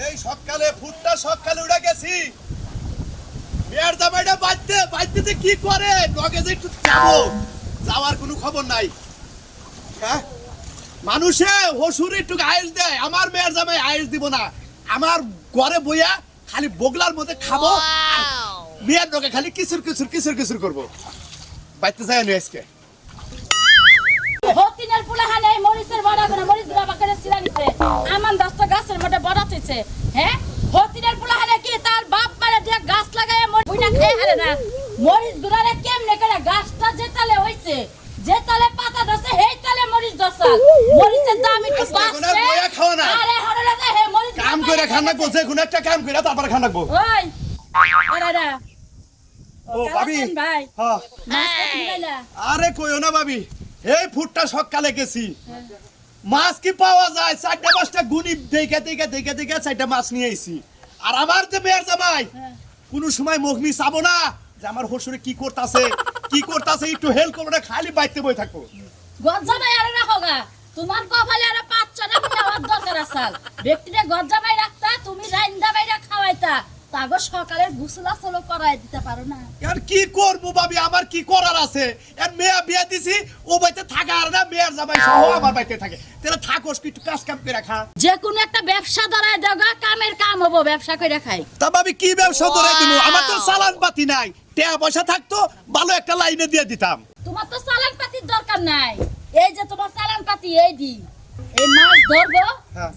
এই সকালে ফুটটা সকালে উড়ে গেছি। মেয়ের জামাইটা বাইতে কি করে লগে যে একটু যাবো, যাওয়ার কোনো খবর নাই। হ্যাঁ, মানুষে হসুরে একটু আয়েস দেয়, আমার মেয়ের জামাই আয়েস দিব না। আমার ঘরে বইয়া খালি বগলার মধ্যে খাবো, মেয়ের লগে খালি কিসুর করবো। বাইতে যায় না আজকে। হতিনের পুলাহানে মরিচের বড়া করে মরিচ গুলা বাকারে ছিলা দিছে আমান 10টা গাছের মধ্যে বড়া হইছে। হ্যাঁ, হতিনের পুলাহানে কি তার বাপ মারা দিয়ে গাছ লাগায় মরিচ বুইনা খেয়ে হারে না। মরিচ গুলারে কেমনে করে গাছটা যে তালে হইছে, যে তালে পাতা ধরছে সেই তালে মরিচ ধরছে। মরিচের দাম একটু বাড়ছে। আরে হরে লাগে হে মরিচ কাম করে খান না বলছে, কোন একটা কাম করে তারপর খান রাখবো। ওই আরে ও ভাবি, ভাই হ্যাঁ, মাছ খাইলা? আরে কইও না ভাবি, এই ফুটটা সকালে গেছি, মাছ কি পাওয়া যায়? 4-5টা গুনি দেখে 4টা মাছ নিয়ে আইছি। আর আমার যে মেয়ের জামাই কোনো সময় মুখমি চাবো না যে আমার হসুরে কি করতাছে একটু হেল্প করবো না, খালি বাইতে বই থাকবো। গজ্জামাই আরে রাখোগা, তোমার কপালে আরে 5-6টা নেওয়ার দরকার আছে। ব্যক্তিরে গজ্জামাই রাখতা, তুমি রাইন্দা বাইরা খাওয়াইতা, তাগো সকালের গোসল আসল করাই দিতে পারো না। আর কি করবো ভাবি, আমার কি করার আছে? আর মেয়ে বিয়া দিছি, ও বাইতে থাকা আর না, মেয়ের জামাই সহ আমার বাইতে থাকে। তাহলে থাকোস কি একটু কাজ কাম করে খা। যে কোনো একটা ব্যবসা ধরায় দেওগা, কামের কাম হবো, ব্যবসা করে খাই। তা ভাবি কি ব্যবসা ধরে দিব? আমার তো চালান পাতি নাই, টাকা পয়সা থাকতো ভালো একটা লাইনে দিয়ে দিতাম। তোমার তো চালান পাতির দরকার নাই। এই যে তোমার চালান পাতি এই দি, এই মাছ ধরবো,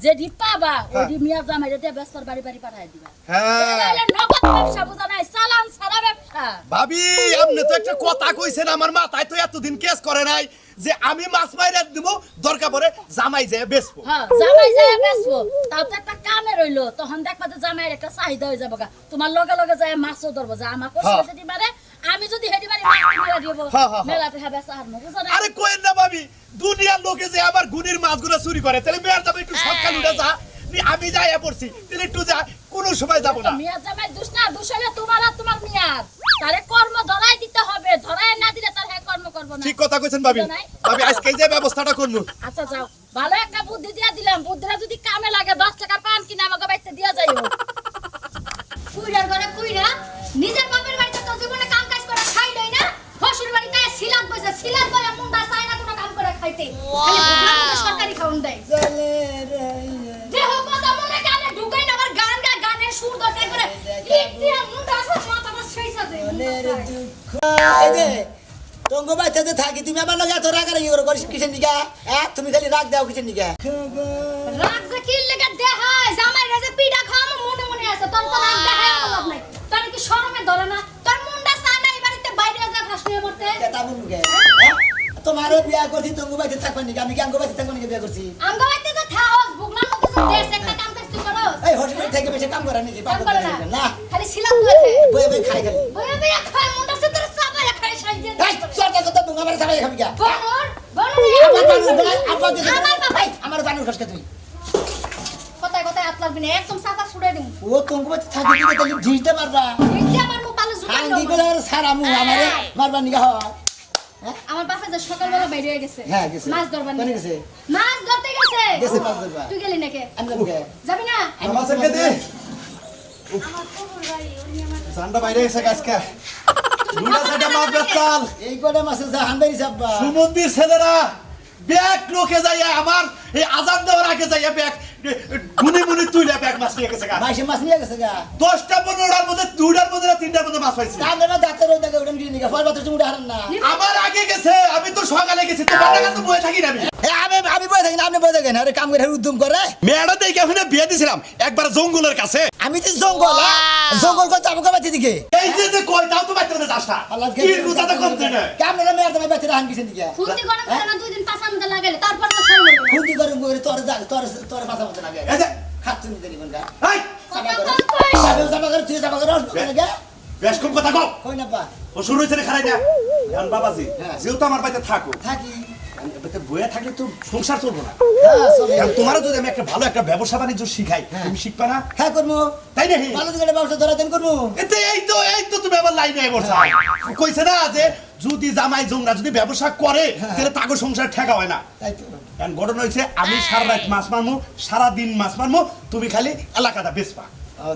যে ডি পাবা ওই ডি মিয়া জামাইরে দিয়ে ব্যবসার বাড়ি পাঠায় দিবা। হ্যাঁ নগদ ব্যবসা বুঝা নাই, চালান ছাড়া ব্যবসা। ভাবি আপনি তো একটা কথা কইছেন, আমার মাথায় তো এতদিন কেস করে নাই যে আমি মাছ মাইরা দিব, দরকার পড়ে জামাই যায় বেচবো। হ্যাঁ, জামাই যায় বেচবো, তাও তো একটা কামে রইলো। তখন দেখবা যে জামাইয়ের একটা চাহিদা হয়ে যাবো গা। তোমার লগে যায় মাছও ধরবো, যে আমার কষ্ট যদি মারে, আমি যদি হেডি মারি মাছ মেলা দিব, মেলাতে হবে সাহার মুখ বুঝা নাই। আরে কইেন না ভাবি, দুনিয়ার লোকে যে আমার গুনির মাছগুলো চুরি করে, তাহলে মেয়ের জামাই একটু সকাল উঠে যা, আমি যাইয়া পড়ছি, তাহলে একটু যা, কোনো সময় যাবো না। মিয়া জামাই দুষ না, দুষ হলে তোমার আর তোমার মিয়ার। তারে কর্ম ধরাই দিতে হবে, ধরাই না দিলে তার হ্যাঁ কর্ম করবো না। ঠিক কথা কইছেন ভাবি। ভাবি আজকে যে ব্যবস্থাটা করবো। আচ্ছা যাও, ভালো একটা বুদ্ধি দিয়া দিলাম, বুদ্ধিটা যদি কামে লাগে 10 টাকা পান কিনা আমাকে বাইতে দিয়া যাইও। কুইরার ঘরে কুইরা নিজের বাপের বাড়িতে তো জীবনে কাম কাজ করে খাইলই না, শ্বশুর বাড়িতে সিলাত বসে সিলাত বলে মুন্ডা চায় না কোনো কাম করে খাইতে, খালি ভুগলা সরকারি খাওন দেয়। যে হোক কথা মনে কানে ঢুকাই না, আবার গান গায়, গানের সুর দছে করে ঠিক দিয়া মুন্ডা আছে মাথা আমার সেইসা দেয়। মনের দুঃখ এই যে তঙ্গ বাইতে থাকি, তুমি আমার লগে এত রাগ রাগি করিস কিসের নিগা? তুমি খালি রাগ দাও কিসের নিগা? রাগ যে কি লাগা দেখায়, জামাই রাজে পিড়া খাওয়া মনে মনে আছে, তোর তো রাগ দেখায় লাভ নাই। তোর কি শরমে ধরে না? তোর মুন্ডা চায় না এই বাড়িতে বাইরে যা ফাঁসিয়ে মরতে। এটা বলু গে তোমারও বিয়া করছি, তঙ্গ বাইতে থাকবা নিগা? আমি কি আঙ্গ বাইতে থাকবা নিগা বিয়া করছি? আঙ্গ বাইতে যে থাকস বুগলার মধ্যে যে দেশ একটা কাম করতে করস, এই হোটেল থেকে বেশি কাম করা নিজি কাম পাগল করে করে না না, খালি সিলাত বইতে বয়ে বয়ে খাই খালি। বইয়া বইয়া খায়, মুন্ডা সে তোর সাবারে খায় সাইজে। এই চটা চটা তুমি আমার সাবাই খাবি গা? বনর আমার বানর ভাই আব্বা দিছে, আমার বাবাই আমার বানর খাসকে তুই। কথায় কথায় হাত লাগবি না, একদম সাফা ছুড়ে দিমু। ও তঙ্গ বাইতে থাকি দিতে তাহলে ঝিলতে পারবা। দেখি আমার মুখ পালে জুতা আঙ্গি করে আর সারামু আমারে মারবা নিগা হয়। আমার বাপে যে সকালবেলা বাইরে হয়ে গেছে, হ্যাঁ গেছে। মাছ ধরবার কোনে নিয়ে গেছে? মাছ ধরতে গেছে। গেছে মাছ ধরবা। তুই গেলি নাকি? আমি যাবো গে। যাবি না? আমাদেরকে দে আমার খবর ভাই উনি আমার ঠান্ডা বাইরে এসে আজকে দুটা সাইডে মাছ বেচাল। এই কটা মাছের যা হান্দারি চাপবা। সুমন্দির ছেলেরা ব্যাগ লোকে যাইয়া আমার এই আজান দেওয়ার আগে যাইয়া ব্যাগ গুনি মুনি তুইলে ব্যাগ মাছ নিয়ে গেছে গা। মাসে মাছ নিয়ে গেছে গা। 10টা-15টার মধ্যে 2টার মধ্যে না 3টার মধ্যে মাছ পাইছি। কামে না দাঁতের ওই জায়গায় উড়ন গিয়ে নিগা। ফল বাতাস উড়ে হারান না। আমার আগে গেছে, আমি তো সকালে গেছি, তোমার কাছে তো বয়ে থাকি না আমি। আমি বয়ে থাকি না, আপনি বয়ে থাকেন। আরে কাম করে উদ্যম করে। মেয়েটা দেখে এখানে বিয়ে দিছিলাম একবার জঙ্গলের কাছে। আমি তো জঙ্গল জঙ্গল করতে আমাকে বাতি দিকে। এই যে কই তাও তো বাইতে না যাস না। কি রুজাতে কমতে না। কামে না মেয়ের তোমায় বাতি রাহান কিসের দিকে? ফুন্দি গরম করে না 2 দিন পাছা মধ্যে লাগাইলে তারপর তো সরব না। খুন্দি গরম করে তোর পাশা মতো লাগে। এই যে খাচ্ছুন দিতে নিবেন গা। এই সাবা করে সাবা করে তুই সাবা করে গা। বেশ কম কথা কও। কই না পা ও শুরু হইছে খারাই না। জান বাবাজি যেহেতু আমার বাড়িতে থাকো, থাকি। বাড়িতে বয়ে থাকলে তো সংসার চলবো না। হ্যাঁ চলে। এখন তোমারও যদি আমি একটা ভালো একটা ব্যবসা বাণিজ্য শিখাই, তুমি শিখবা না? হ্যাঁ করবো। তাই না? ভালো দিকে ব্যবসা ধরা দেন করবো। এতে এই তো তুমি আবার লাইনে বসা কইছে না যে যদি জামাই জংরা যদি ব্যবসা করে তাহলে তাকে সংসার ঠেকা হয় না। তাই তো এখন ঘটনা হয়েছে আমি সারা রাত মাছ মারমু, সারা দিন মাছ মারমু, তুমি খালি এলাকাটা বেচবা।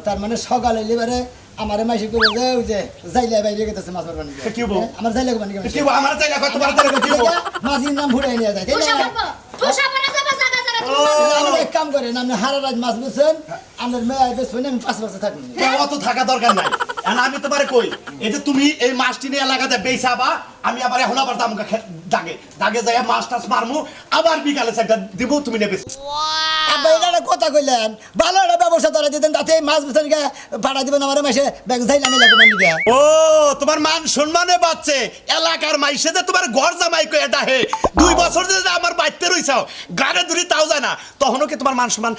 তার মানে সকালে এবারে আমারে মাইসে করে যে ওই যে যাইলে বাইরে গেতেছে মাছ মারবার নিয়ে। কি বল? আমার যাইলে কোন কি বল? আমার চাইলে কত বার চাইলে কি বল? মাঝির নাম ভুড়াই নিয়ে যায়, তাই ঠোসা না? মারবো ঠোসা মারা যাবে জায়গা জায়গা আপনি এক কাম করেন, আপনি হারা রাত মাছ বেছেন, আপনার মেয়ে বেচবেন, আমি 5 বছর থাকবেন। অত থাকা দরকার নাই। এখন আমি তোমারে কই, এই যে তুমি এই মাছটি নিয়ে এলাকাতে বেচাবা, আমি আবার এখন আবার দাগে দাগে যাই মাছ টাছ মারমু, আবার বিকালে একটা দিব, তুমি নেবে। আব্বা এটা একটা কথা কইলেন, ভালো একটা ব্যবস্থা ধরে দিতেন, তাতে এই মাছ বেছেন ভাড়া দিবেন আমার মাসে ব্যাগ যাইলে আমি লাগবেন দিকে। ও তোমার মান সম্মানে বাচ্চে এলাকার মাইসে যে তোমার ঘর জামাই কই এটা হে 2 বছর যে আমার বাইতে রইছাও গাড়ে ধরি তাও যায় না, তখনও কি তোমার মান সম্মান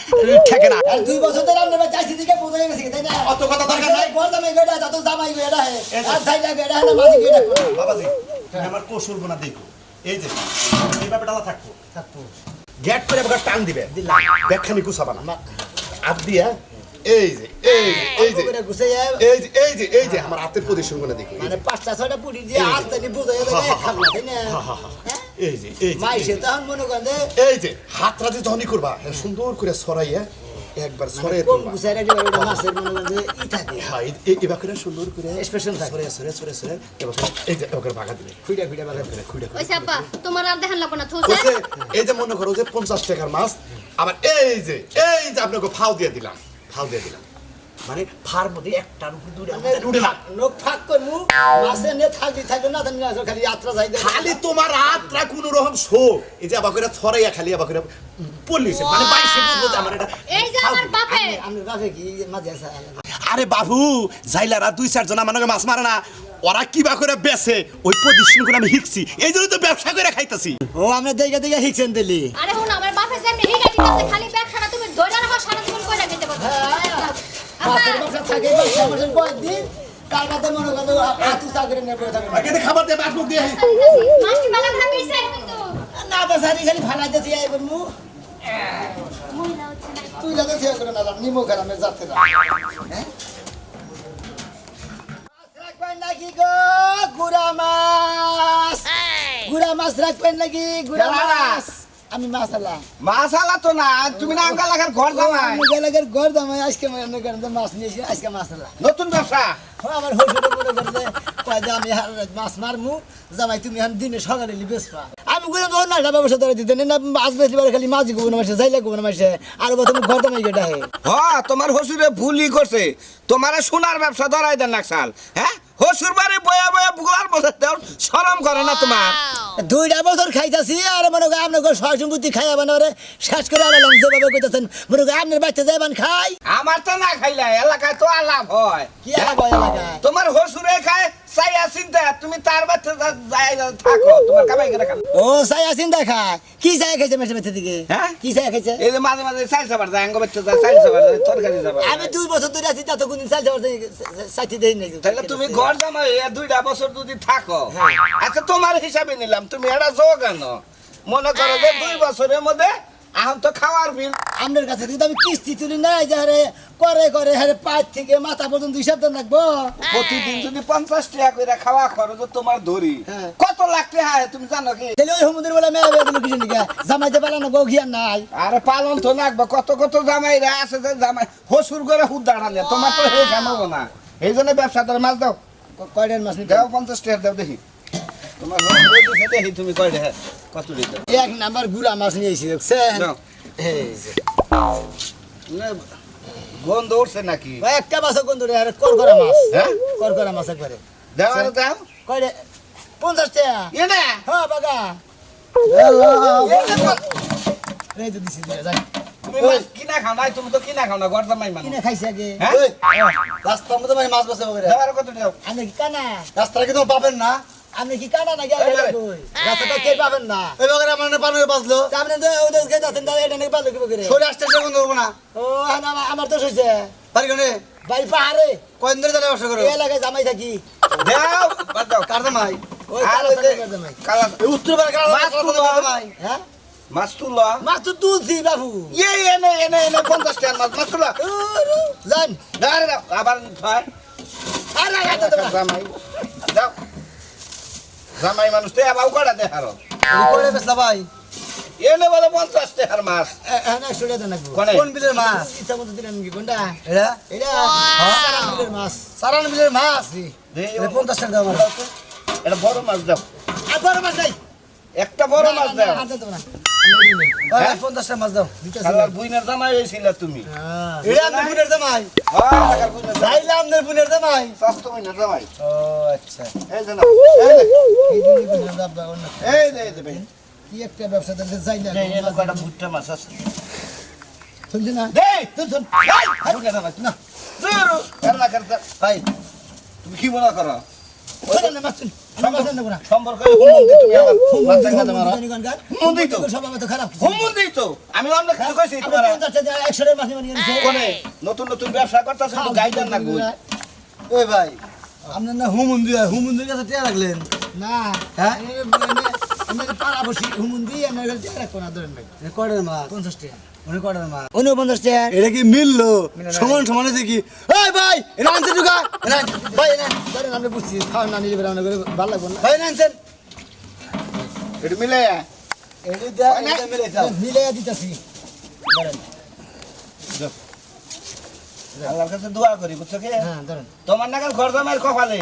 ঠেকে না? আর 2 বছর ধরে আপনার চাইছি দিকে বোঝা গেছে, তাই না? অত কথা দরকার নাই। ঘর জামাই গেডা যত জামাই গেডা হে আর যাইলে গেডা না মাঝি গেডা। বাবাজি আমার কৌশল বোনা দেখো, এই যে এইভাবে ডালা থাকবো থাকবো গ্যাট করে একবার টান দিবে, দিলাম ব্যাগখানি গুছাবা না আপ দিয়া, এই যে এই যে এই যে করে গুছাইয়া এই যে এই যে এই যে আমার হাতের পজিশন গুলো দেখো, মানে 5টা 6টা পুরি দিয়ে আস্তানি বুঝাইয়া দেয় খাবলা, তাই না? এই যে এই যে মাইসে তখন মনে করেন যে এই যে হাতটা যে যখনই করবা সুন্দর করে সরাইয়া একবার সরাইয়া কোন তুলবা। গুছাইয়া রাখলে ওটা মাছের মনে করেন যে ই থাকে, হ্যাঁ এবার করে সুন্দর করে Expression থাকে। সরে সরে সরে সরে এবার করে এই যে এবার করে ভাগা দিবে, খুইডা খুইডা বাগান করে খুঁড়ে ওই সাপা তোমার আর দেখান লাগবে না ঠোসা বলছে এই যে মনে করো যে 50 টাকার মাছ, আবার এই যে আপনাকে ফাও দিয়ে দিলাম, ফাও দিয়ে দিলাম, মানে ফার মধ্যে একটার উপর দুইটা উঠে না, লোক ফাঁক করমু মাছে নিয়ে থাকলি থাকলে না থাকলে না, খালি যাত্রা যাই দেয়। খালি তোমার হাতটা কোন রকম শো, এই যে আবার করে ছড়াইয়া খালি আবার করে পলিছে, মানে বাইশে বুঝবো যে আমার এটা এই যে আমার বাপে আমি বাপে কি মাঝে আছে আরে বাবু জাইলারা 2-4 জন আমার নাকি মাছ মারে না, ওরা কিবা করে বেচে ওই পজিশন করে আমি শিখছি, এই জন্য তো ব্যবসা করে খাইতাছি। ও আমরা দেখে দেখে শিখছেন দিলি। আরে হুন আমার বাপে যে এমনি হিগাই দিতেছে খালি ব্যবসাটা তুমি ধরে রাখো সারা জীবন কইরা দিতে পারবে মাছের ব্যবসা থাকে ব্যবসা মাসের কয়েকদিন, তার মধ্যে মনে করো হাতু চাকরি নিয়ে বসে থাকবেন। আগে খাবার দিয়ে বাস মুখ দিয়ে মাছটি মেলা ভালো মিশে কিন্তু না বেসারি খালি ফালাই দিতে আই বলমু, মহিলা হচ্ছে না তুই যাতে থিয়া করে না নিমো খারামের যাতে না। হ্যাঁ মাছ রাখবেন নাকি গো গুড়া মাছ? গুড়া মাছ রাখবেন নাকি গুড়া মাছ? আমি মাছালা মাছালা তো না, তুমি না আমকা লাগার ঘর জামাই, এলাকার ঘর দামাই আজকে মনে করেন যে মাছ নিয়েছি, আজকে মাছালা। নতুন ব্যবসা। আমার হসুরে মনে করে যে কয় যে আমি মাছ মারমু, জামাই তুমি এখন দিনে সকালে বেচবা। আমি বললাম তখন না ব্যবসা ধরে দিতেন না, মাছ বেচলে পারে খালি মাছ গোবর মাসে যাইলে গোবর মাসে আর তুমি ঘর দামাই গেটা হে। তোমার হসুরে ভুলই করছে, তোমার সোনার ব্যবসা ধরাই দেন নাকসাল। হ্যাঁ হসুর বাড়ি বয়া বয়া বুগলার বসে দেও, শরম করে না তোমার? 2টা বছর খাইতাছি আর মনে করেন আপনার সয় সম্পত্তি খাইয়া বানারে শেষ করে আনালাম, যেভাবে কইতাছেন মনে করেন আপনার বাচ্চা যাইবান খাই আমার তো না খাইলে এলাকায় তো আলাপ হয়। কি আর ভয় এলাকায়? তোমার হসুরে খায় চাইয়া চিন্তা, তুমি তার বাচ্চা যাই থাকো, তোমার কামাই করে খাও। ও চাই আছেন দেখা কি চাই খাইছে মেসে মেসে দিকে? হ্যাঁ? কি চাই খাইছে? এই যে মাঝে মাঝে চাইল সাবার যায়, আঙ্গ বাচ্চা যায় চাইল সাবার যায়, তরকারি যাবার। আমি 2 বছর ধরে আছি, তা তো কোনদিন চাল যাওয়ার সাথী দেই নাই। তাহলে তুমি ঘর জামাই 2টা বছর যদি থাকো, আচ্ছা তোমার হিসাবে নিলাম, তুমি এটা যোগান মনে করো যে 2 বছরের মধ্যে এখন তো খাওয়ার বিল। আপনার কাছে কিন্তু আমি কিস্তি তুলি নাই যে হারে করে করে হারে পাঁচ থেকে মাথা পর্যন্ত হিসাব দেন রাখবো। প্রতিদিন যদি 50 টাকা করে খাওয়া খরচ তোমার ধরি, হ্যাঁ। কত লাখ টাকা তুমি জানো কি? তাহলে ওই সমুদ্রের বেলা মেয়ে বেয়ে কিছু নিকা জামাইতে পারে না, বউ ঘিয়ার নাই। আরে পালন তো লাগবে, কত কত জামাইরা আছে যে জামাই হসুর করে হুদ দাঁড়ালে, তোমার তো হে কেমন না, এই জন্য ব্যবসা করে মাছ দাও। কয়টার মাছ নিতে? দাও 50 টাকা দাও দেখি, তোমার হসুর দিছে দেখি তুমি কয় টাকা কত দিতে। 1 নাম্বার গুড়া মাছ নিয়েছি দেখছেন? দাও। এই যে না, গন্ধ উঠছে নাকি? ভাই একটা মাছ কোন ধরে আরে করকরা মাছ। হ্যাঁ? করকরা মাছ একবারে। দাও আর দাও। কয়টা? 50 টাকা। এটা হ্যাঁ বাগা। এই তো দিছি দিয়ে যাই। তুমি মাছ কিনা খাও নাই, তুমি তো কিনা খাও না, ঘর জামাই মানুষ। কিনে খাইছি আগে। হ্যাঁ? রাস্তার মধ্যে ভাই মাছ বসে বগরে। দাও আর কত দাও। আপনি কি কানা? রাস্তাটা কি তোমার পাবেন না? আপনি কি কানা নাকি এই বারে। রাস্তাটা কে পাবেন না? এই বগরে আমার পানি বাজলো, তা আপনি তো ওদের কে যাচ্ছেন দাদা এটা নাকি পারলো কি বগরে? সরে আসতে সেগুন ধরবো না। ও হ্যাঁ আমার তো হইছে। বাড়ি কোনে? বাড়ি পাহাড়ে। কয়দিন ধরে তাহলে ব্যবসা করো? এই এলাকায় জামাই থাকি। দাও, বাদ দাও। কার জামাই? ওই আর কালা ওই যে সাথে জামাই। কালা এই উত্তর পাড়া কার মাছ তুলো। জামাই? হ্যাঁ? মাছ তুলো। মাছ তো তুলছি বাবু। এনে এনে এনে 50 টাকা মাছ, মাছ তুলো। যান। দাও আরে দাও, আবার ধর। আরে এত তো জামাই দাও। জামাই মানুষ তো আবার কটা দেখারো। করে বেসলা ভাই। এনে বলে 50 টাকার মাছ হ্যাঁ 100 টাকা দেন কোনে? কোন বিলের মাছ ইচ্ছা মতো দিলেন কি কোনটা এটা এটা সারান বিলের মাছ সারান বিলের মাছ দে, এটা 50 টাকা দাম দাও তো। এটা বড় মাছ দাও আর বড় মাছ নাই একটা বড় মাছ দাও আর দেব না হ্যাঁ? 50 টাকা মাছ দাও শালার বুইনার জামাই হয়েছিল তুমি এটা আপনার বুনের জামাই হ্যাঁ টাকার বুইনার জামাই চাইলে আপনার বুনের জামাই স্বাস্থ্য বুইনার জামাই ও আচ্ছা এই যে নাও, এই যে, এই জন্য বুঝলাম না আপনার অন্য এই যে, এই যে ভাই কি একটা ব্যবসা দিতে যাই না এই এনে কয়টা ভুট্টা মাছ আছে শুনছি না দে শুন শুন বুইনার জামাই না জোরু এলা করতে ভাই তুমি কি মনে করো শুন না মাছ শুন আমি মাছ নেব না সম্পর্ক হুমুন্দি তুমি আমার মাছ দেখা দাও মারা হুমুন্দি তো সব তো খারাপ হুমুন্দি তো আমি অন্য কিছু কইছি আপনি তোমার 50 টাকা 100 টাকা মাছ নিয়ে নিছে কোনে নতুন নতুন ব্যবসা করতেছ তো গাইডার না কই ওই ভাই আপনার না হুমুন্দির কাছে টিয়া রাখলেন না হ্যাঁ? আমি পাড়া বসি হুমুন্দি এনে গেল টাকা কোনা ধরেন ভাই কড়ের মাছ 50 টাকা উনি কড়ের মাছ 49 টাকা এটা কি মিললো সমান সমান আছে কি এই ভাই এটা আনছে ঢুকা ভাই না ধরেন আমরা বুঝছি খাওয়া না নিলে আমরা করে ভালো লাগবে না ভাই আনছেন এটা মিলে এটা দেখ এটা মিলে যাও মিলে দিতেছি ধরেন আল্লাহর কাছে দোয়া করি বুঝছো কি হ্যাঁ ধরেন তোমার নাগাল ঘর জামাইয়ের কপালে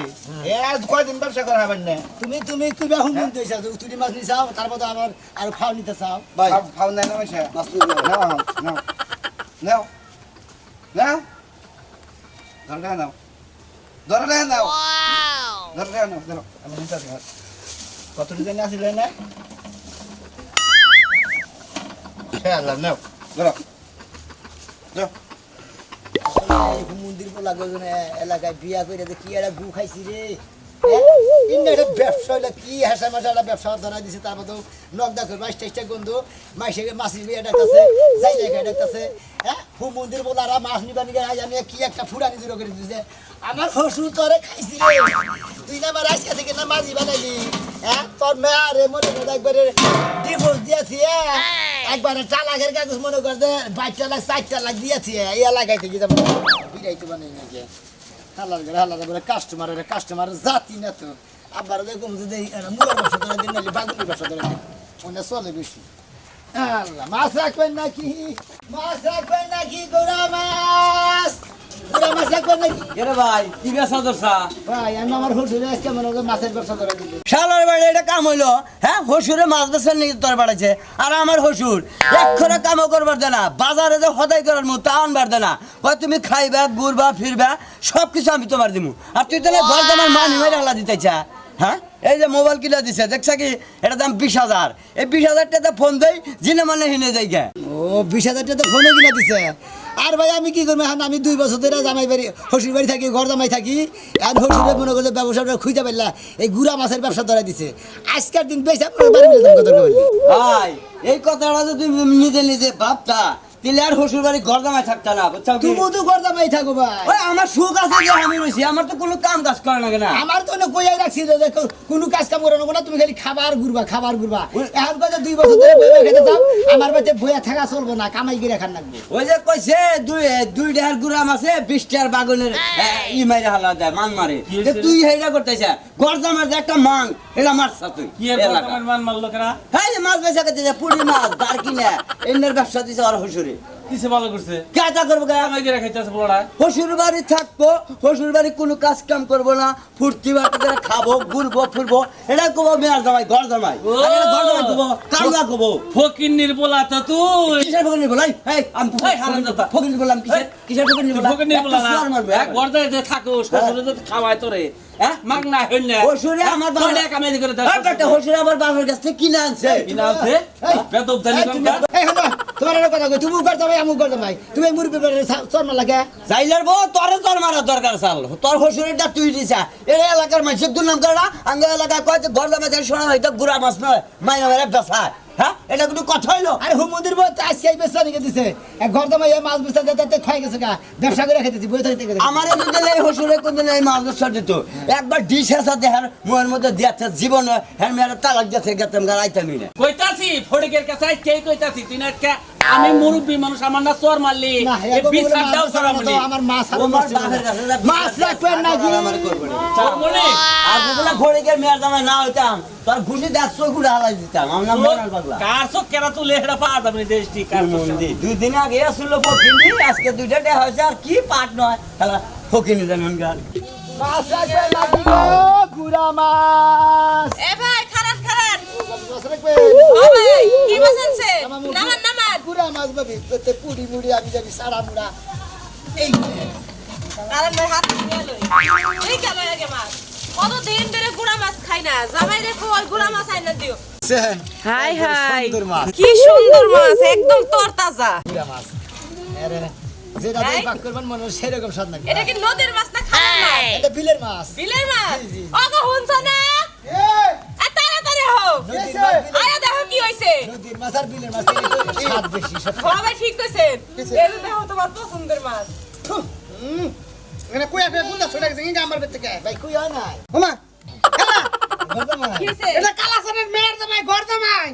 এ আজ কয়দিন ব্যবসা করা হবে না তুমি কইবা হুমুন্দি হইছা তুমি মাছ নিছাও তারপর আবার আর খাওয়া নিতে চাও ভাই খাও নাই না মাসে মাছ নিয়ে নাও নাও নাও নাও ধরে নাও ধরে নাও ধরে নাও ধরো আমি নিতে আসি কত দিন আসিলে না হ্যাঁ আল্লাহ নাও ধরো ধরো মন্দির বলা গজন এলাকায় বিয়া করে কি একটা গু খাইছি রে ইন্ডিয়ার ব্যবসা হইলে কি হাসা মাসা একটা ব্যবসা ধরা দিছে তারপর তো নকদা করে 22-23টা গন্ধ মাইসে মাসির বিয়ে ডাকতেছে যাই জায়গায় ডাকতেছে হ্যাঁ হু মন্দির বলারা মাছ নিবা নিগে আজ আমি কি একটা ফুরানি দূর করে দিছে আমার শ্বশুর তোরে খাইছি রে তুই না আবার আজকে থেকে না মাঝি বানাইলি হ্যাঁ তোর মেয়া রে মনে করে একবারে ডিভোর্স দিয়েছি একবারে টালাকের কাগজ মনে কর দে 22 লাখ 4 লাখ দিয়েছি এই এলাকায় থেকে যাবো বিরাইতে বানাই নাকি হালার কাস্টমার জাতি না তো আবার দেখুন যদি মুলার ব্যবসা ধরে দিন নাহলে বাগুনের ব্যবসা ধরে দিন ওনে চলে বেশি আল্লাহ মাছ রাখবেন নাকি গোড়া মাছ রাখবেন নাকি এরে ভাই কি ব্যবসা ধরছা ভাই আমি আমার হুজুরে আজকে মনে হয় মাছের ব্যবসা ধরে দিল শালার বাড়ি এটা কাম হইলো হ্যাঁ হসুরে মাছ বেচার নাকি তোর বাড়াইছে আর আমার হসুর এক্ষরে কামও করবার দে না বাজারে যে হদাই করার মতো তা আনবার দে না কয় তুমি খাইবা ঘুরবা ফিরবা সব কিছু আমি তোমার দিমু আর তুই তাহলে ঘর জামার মানি মেরে হালা দিতেছা হ্যাঁ এই যে মোবাইল কিনা দিছে দেখছা কি এটা দাম 20,000 এই 20,000 টাকা ফোন দেই জিনে মানে হিনে যাই গে ও 20,000 টাকা তো ফোনে কিনা দিছে আর ভাই আমি কি করবো এখন আমি 2 বছর ধরে জামাই বাড়ি হসুর বাড়ি থাকি ঘর জামাই থাকি আর হসুরে মনে করছে ব্যবসাটা খুঁজে পারলা এই গুড়া মাছের ব্যবসা ধরা দিছে আজকের দিন বেশি বাড়ি মিলে কথা বললি ভাই এই কথাটা যদি তুমি নিজে নিজে ভাবতা তাহলে আর হসুর বাড়ি ঘর জামাই থাকতা না বুঝছো কি? তুমি তো ঘর জামাই থাকো ভাই ওই আমার সুখ আছে যে আমি রইছি আমার তো কোনো কাম কাজ করে না কেন আমার তো কইয়াই রাখছি যে কোনো কাজ কাম করে না তুমি খালি খাবার ঘুরবা এখন কথা 2 বছর ধরে বইয়া খেতে যাও আমার বাড়িতে বইয়া থাকা চলবো না কামাই করে খান লাগবে ওই যে কইছে দুই ডেহার গুরাম আছে 20 টাকার বাগুনের ই মাইরে হালা দেয় মান মারে তে তুই হেইটা করতেছ ঘর জামার যে একটা মান এটা মারছ তুই কি এর বর্তমান মান মারলো কেনা হ্যাঁ যে মাছ বেচা করতেছে পুরি মাছ দার কিনে এনের ব্যবসা দিছে আর হসুরে কিসে ভালো করছে কাজা করবো কামাই করে খাইতেছে বড়া হসুর বাড়ি থাকবো হসুর বাড়ি কোনো কাজ কাম করবো না ফুর্তি বাড়ি করে খাবো ঘুরবো ফুরবো এটা কবো মেয়ার জামাই ঘর জামাই ও। আর এটা ঘর জামাই কবো কামলা কবো ফকির নির্বলা তো তুই কিসের ফকির বলাই এই আমি এই হারামজাদা। ফকির বললাম কিসের ফকির বললাম ফকির নির্বলা না এক গর্দায় যে থাকো শ্বশুরে যে খাওয়ায় তোরে হ্যাঁ মাগ না হইন না হসুরে আমার তোর টাকা কামাই করে দাও একটা হসুরে আমার বাবার কাছ থেকে কিনে আনছে কি নাম আছে বেদব জানি কোনটা এই হলো তোমার একটা কথা কই তুমি ঘর জামাই আমি ঘর জামাই তুমি মুরগি চর্মা লাগে যাইলার বউ তোর তোর মারা দরকার চাল তোর হসুরেরটা তুই দিছা এর এলাকার মানুষের দুর্নাম করে না আঙ্গ এলাকায় কয় ঘর জামাই যাই শোনা হয়তো গুড়া মাছ নয় মাইনা মেরে বেসায় হ্যাঁ এটা কোনো কথা হইলো আরে হুমুদির বউ আজকে এই বেচা নিকে দিছে এক ঘর জামাই এই মাছ বেচা দিতে খাই গেছে গা ব্যবসা করে খেতেছি বই থাকতে গেছে আমার যদি এই হসুরে কোনদিন এই মাছ বেচা দিত একবার ডিশ হেসা দেহার মুয়ের মধ্যে দিয়াছে জীবন হ্যাঁ মেয়ের তালাক দিয়েছে গেতাম গা আইতামই না কইতাছি ফড়িকের কাছে কে কইতাছি তুই না কে আমি মুরব্বী মানুষ, আমার না চোর মারলি না, এই এরকম বলে বিচার দাও মাছ চোর ছাড়া মারলি তো আমার মাছ ছাড়া তোমার নষ্ট বাপের করে। কাছে যা মাছ রাখবেন না কি? আমার করবে না। চোর বলে আর বলে ঘড়িকে মেয়ের জামাই না হইতাম তোর ঘুষি 150 গুড়া হালাই দিতাম আমার নাম মরাল পাগলা কার চোখ কেরা তুলে এটা পাওয়া যাবে না দেশটি কার চোখ কেরা। 2 দিন আগে আসলো ফকিনি আজকে 2টা ডে হয়েছে আর কি পাট নয় তাহলে ফকিনি জানেন গান মাছ রাখবেন না কি গো? গুড়া মাছ। এ ভাই খারাপ খারাপ মাছ রাখবেন। ও ভাই কি বলছেন আমার মুখ- নামান নামান গুড়া মাছ পাবি, তোতে পুরি মুড়ি আমি যাবি সারা মুড়া। এই কারণ ভাই হাত নিয়ে লই এই কেমন লাগে মাছ কত দিন ধরে গুড়া মাছ খাই না জামাই দেখো ওই গুড়া মাছ আইনা দিও সেন, হাই একবারে হাই সুন্দর মাছ। কি সুন্দর মাছ একদম তরতাজা গুড়া মাছ। আরে, যেটা দিয়ে পাক করবেন মনে হয় সেরকম স্বাদ লাগবে। এটা কি নদীর মাছ না খাওয়ার মাছ এটা বিলের মাছ। বিলের মাছ জি, জি। ওগো হুনছ না এ তাড়াতাড়ি হও নদীর মাছ, বিলের- আরে দেখো কি হইছে নদীর মাছ আর বিলের মাছ থেকে তো স্বাদ বেশি সত্যি। সবাই ঠিক কইছেন এই যে দেখো তোমার পছন্দের মাছ এখানে কই আছে গুন্ডা ছড়া গেছে কি আমার বেতে কে ভাই কই হয় নাই? ওমা গর্দা মাছ। কি হইছে এটা কালাসানের মেয়ের জামাই ঘর জামাই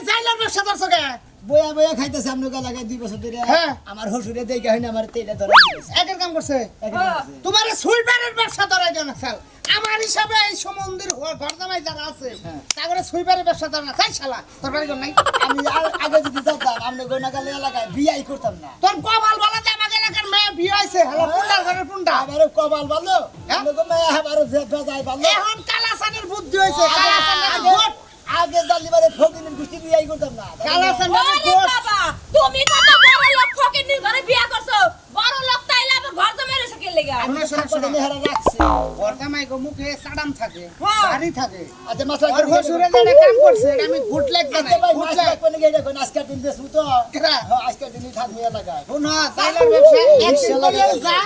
জাইলার ব্যবসা করছো কে বয়া বয়া খাইতেছে আপনার লাগাই 2 বছর ধরে। হ্যাঁ। আমার শ্বশুরে দেখে হয় না আমার তেলে ধরা দিয়েছে। একের কাম করছে একদম আছে। তোমার সুইপারের ব্যবসা ধরাই দেন স্যার আমার হিসাবে এই সমন্দির ঘর জামাই যারা আছে হ্যাঁ। তারপরে সুইপারের ব্যবসা ধরা না চাই শালা তোর বাড়ি ঘর নাই আমি আর আগে যদি জানতাম আপনি গোনাগালে এলাকায় বিয়াই করতাম না। তোর কপাল বলা যে আমাকে এলাকার মেয়ে বিয়ে হয়েছে হ্যালো পুন্ডার ঘরের পুন্ডা আমারও কপাল ভালো, হ্যাঁ? আপনাকে মেয়ে আমারও বেজায় ভালো। এখন কালাসানের বুদ্ধি হয়েছে কালাসানের গোট আগে জানলিবারে ফকিনের গোষ্ঠী বিয়াই করতাম না। কালাসানের ওরে গোট বাবা তুমি কত বড় লোক ফকির ঘরে বিয়া করছো বড় লোক তাইলে আবার ঘর জমে রইছে কে লাগা আমরা শোনো থাকতে নেহারা রাখছে। ঘর জামাই গো মুখে সাডাম থাকে হ্যাঁ। সারি থাকে আচ্ছা মাছ রাখবেন আর কি? হসুরে যেটা কাম করছে এটা আমি গুড লাগছে না আচ্ছা ভাই, গুড মাছ লাগ রাখবেন নাকি এটা কোন আজকের দিন বেচবো তো? কেরা হ্যাঁ, আজকের দিনই থাকবো এলাকায়। শুনো সাইলার ব্যবসা একদিন ইনশাআল্লাহ করলে গেছে। যা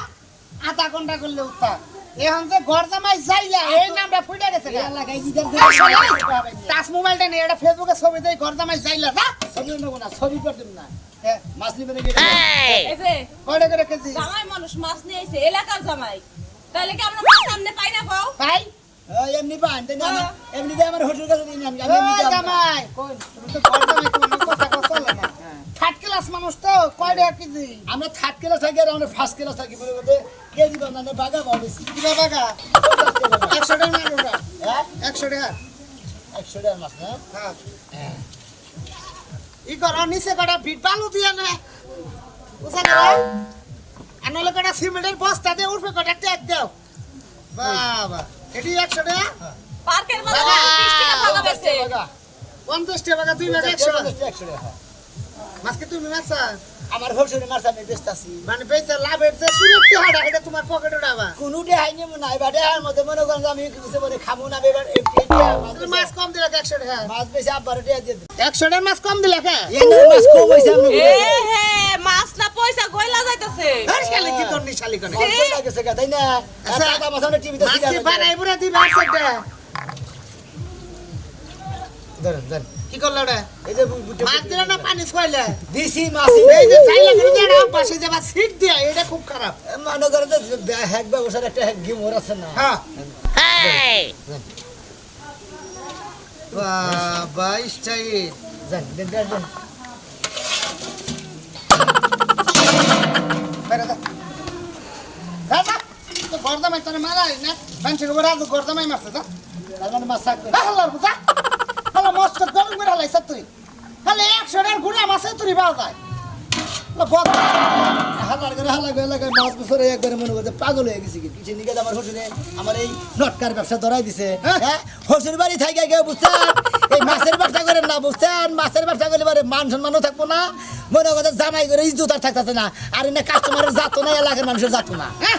আধা ঘন্টা করলে উত্তাপ এখন যে ঘর জামাই যাইলা এই নামটা ফুটে গেছে এই এলাকায় ঈদের দিন টাচ মোবাইলটা নিয়ে এটা ফেসবুকে ছবি দেই ঘর জামাই যাইলা যা ছবি নেবো না, ছবি করতেন না। হ্যাঁ, মাছ নিবেন নাকি? এই যে কয়টা করে কেজি জামাই মানুষ মাছ নিয়ে আইছে এলাকার জামাই তাহলে কি আমরা মাছ সামনে পাই না পাও ভাই এমনি পান তাই না? এমনি দিয়ে আমার শ্বশুর কাছে দিন আমি এমনি ওই দিতাম না। জামাই কই তুমি তো ঘর জামাই তোমার কথা কথা চলে না থার্ড ক্লাস মানুষ তো কয়টা কেজি আমরা থার্ড ক্লাস থাকি আর আমরা ফার্স্ট ক্লাস থাকি বলে বলতে কেজি বানানো বাগা ভাবেছি। কিবা বাগা 100 টাকা না ওটা হ্যাঁ 100 টাকা 100 টাকা মাছ না? হ্যাঁ ই কর নিচে কটা বিট বালু দিয়া না বুঝা গেল আনলে কটা সিমেন্টের বস্তা দিয়ে উঠবে কটা ট্যাগ দাও বাবা এটি 100 টাকা পার্কের বাজারে 30 টাকা ভাগা বেচছে বাগা 50 টাকা 2 ভাগ 100 100 টাকা। মাছকে তুমি মাছা আমার শ্বশুরের মাছ আমি বেচতাছি। মানে বেচা লাভের যে সুরক্ষা হাড়া এটা তোমার পকেটে উঠাবা কোনো দেহাই নেব না এবার দেহার মধ্যে মনে করেন যে আমি কিছু বলে খাবো না এবার তুমি মাছ কম দিলে 100 টাকা মাছ বেশি আবার দিয়ে দিয়ে দিই। 100 টাকা মাছ কম দিলে কে এনে মাছ কম হয়েছে আপনি এ হে মাছ না পয়সা গয়লা যাইতাছে আর শালি কি তোর নিশালি করে লাগেছে তাই না? আচ্ছা, টাকা মাছ আমরা টিভিতে মাছ কি বাড়াই বুড়া দিবে 100 টাকা ধরেন ধরেন কি করলো ওটা এই যে বুটে মাছ দিলে না পানি ছয়লে দিছি মাছ এই যে চাইলা করে দেড়া পাশে যাবা সিট দিয়া এটা খুব খারাপ মনে করে যে হ্যাক ব্যবসার একটা হ্যাক গেম ওর আছে না। হ্যাঁ বাবা স্টাইল জান দেন দেন দেন। বেরে দা দাদা তো গর্দামাই তোরে মারাই না মানুষের উপর আজ গর্দামাই মারছে দা তার মানে মাছ থাকবে। হালার বুঝা হালা মস্ত গরম করে হালাইছ তুই হালে 100 টাকার গুড়া মাছে তুই পাওয়া যায় বদ হালার করে হালা করে লাগায় মাছ বছরে একবারে মনে করতে পাগল হয়ে গেছি কিছু নিকে আমার শ্বশুরে আমার এই নটকার ব্যবসা ধরাই দিছে। হ্যাঁ শ্বশুর বাড়ি থাকি গিয়ে বুঝছেন এই মাছের ব্যবসা করেন না বুঝছেন মাছের ব্যবসা করলে পারে মান সম্মানও থাকবো না মনে করতে জামাই করে ইজ্জত আর থাকতেছে না আর এনে কাস্টমারের যাতো না এলাকার মানুষের যাতো না। হ্যাঁ